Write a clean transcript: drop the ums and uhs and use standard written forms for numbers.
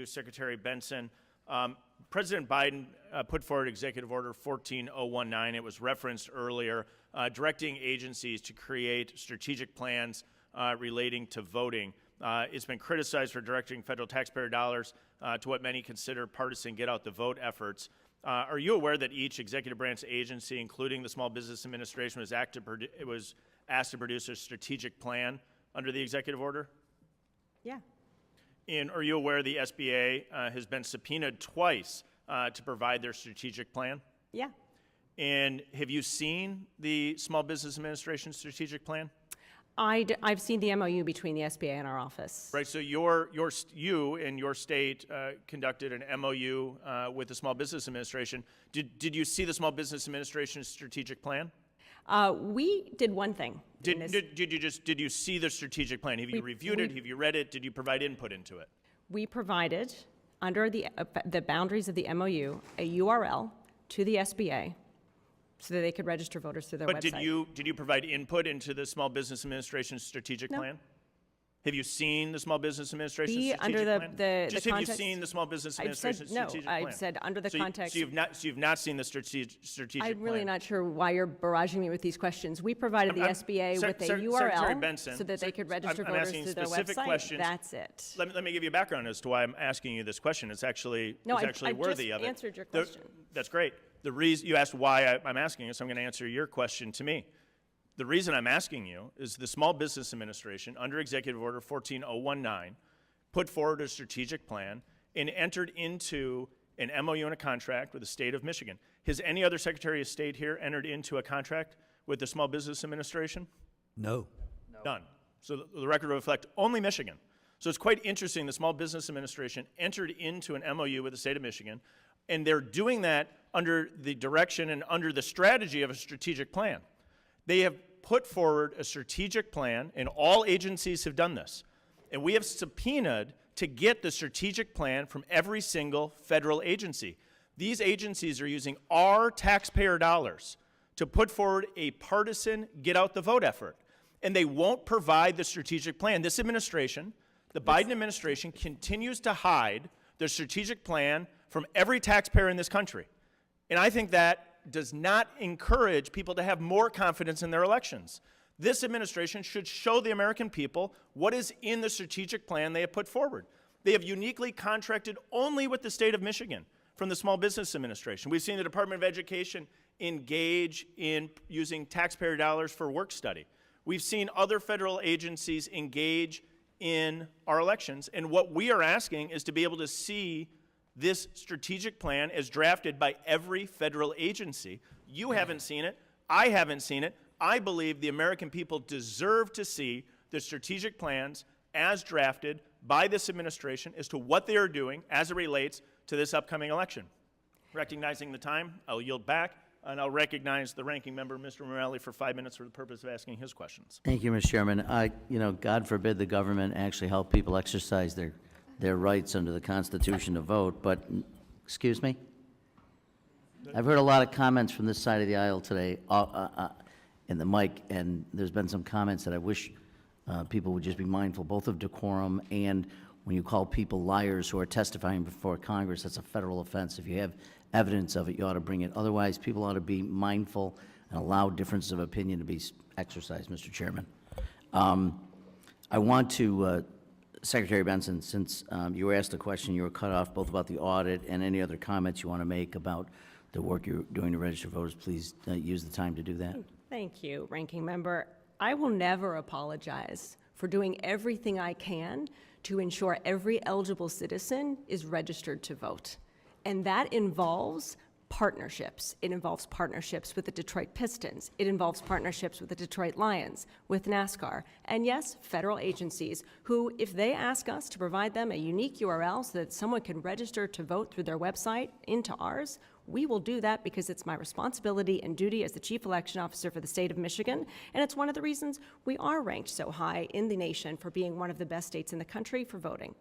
Secretary Benson. President Biden put forward Executive Order 14019. It was referenced earlier, directing agencies to create strategic plans relating to voting. It's been criticized for directing federal taxpayer dollars to what many consider partisan get-out-the-vote efforts. Are you aware that each executive branch agency, including the Small Business Administration, was asked to produce a strategic plan under the executive order? Yeah. And are you aware the SBA has been subpoenaed twice to provide their strategic plan? Yeah. And have you seen the Small Business Administration strategic plan? I've seen the MOU between the SBA and our office. Right, so you and your state conducted an MOU with the Small Business Administration. Did you see the Small Business Administration's strategic plan? We did one thing. Did you see the strategic plan? Have you reviewed it? Have you read it? Did you provide input into it? We provided, under the boundaries of the MOU, a URL to the SBA so that they could register voters through their website. But did you provide input into the Small Business Administration's strategic plan? Have you seen the Small Business Administration's strategic plan? Just have you seen the Small Business Administration's strategic plan? No, I've said under the context. So you've not seen the strategic plan? I'm really not sure why you're barraging me with these questions. We provided the SBA with a URL so that they could register voters through their website. That's it. Let me give you a background as to why I'm asking you this question. It's actually worthy of it. I just answered your question. That's great. The reason you asked why I'm asking you, so I'm going to answer your question to me. The reason I'm asking you is the Small Business Administration, under Executive Order 14019, put forward a strategic plan and entered into an MOU and a contract with the state of Michigan. Has any other Secretary of State here entered into a contract with the Small Business Administration? No. None. So the record will reflect only Michigan. So it's quite interesting the Small Business Administration entered into an MOU with the state of Michigan, and they're doing that under the direction and under the strategy of a strategic plan. They have put forward a strategic plan, and all agencies have done this. And we have subpoenaed to get the strategic plan from every single federal agency. These agencies are using our taxpayer dollars to put forward a partisan get-out-the-vote effort. And they won't provide the strategic plan. This administration, the Biden administration, continues to hide the strategic plan from every taxpayer in this country. And I think that does not encourage people to have more confidence in their elections. This administration should show the American people what is in the strategic plan they have put forward. They have uniquely contracted only with the state of Michigan from the Small Business Administration. We've seen the Department of Education engage in using taxpayer dollars for work study. We've seen other federal agencies engage in our elections, and what we are asking is to be able to see this strategic plan as drafted by every federal agency. You haven't seen it. I haven't seen it. I believe the American people deserve to see the strategic plans as drafted by this administration as to what they are doing as it relates to this upcoming election. Recognizing the time, I'll yield back, and I'll recognize the ranking member, Mr. Morelli, for 5 minutes for the purpose of asking his questions. Thank you, Mr. Chairman. God forbid the government actually help people exercise their rights under the Constitution to vote, but, excuse me? I've heard a lot of comments from this side of the aisle today in the mic, and there's been some comments that I wish people would just be mindful, both of decorum and when you call people liars who are testifying before Congress. That's a federal offense. If you have evidence of it, you ought to bring it. Otherwise, people ought to be mindful and allow differences of opinion to be exercised, Mr. Chairman. I want to Secretary Benson, since you were asked a question, you were cut off both about the audit and any other comments you want to make about the work you're doing to register voters. Please use the time to do that. Thank you, Ranking Member. I will never apologize for doing everything I can to ensure every eligible citizen is registered to vote. And that involves partnerships. It involves partnerships with the Detroit Pistons. It involves partnerships with the Detroit Lions, with NASCAR, and yes, federal agencies who, if they ask us to provide them a unique URL so that someone can register to vote through their website into ours, we will do that because it's my responsibility and duty as the Chief Election Officer for the state of Michigan, and it's one of the reasons we are ranked so high in the nation for being one of the best states in the country for voting.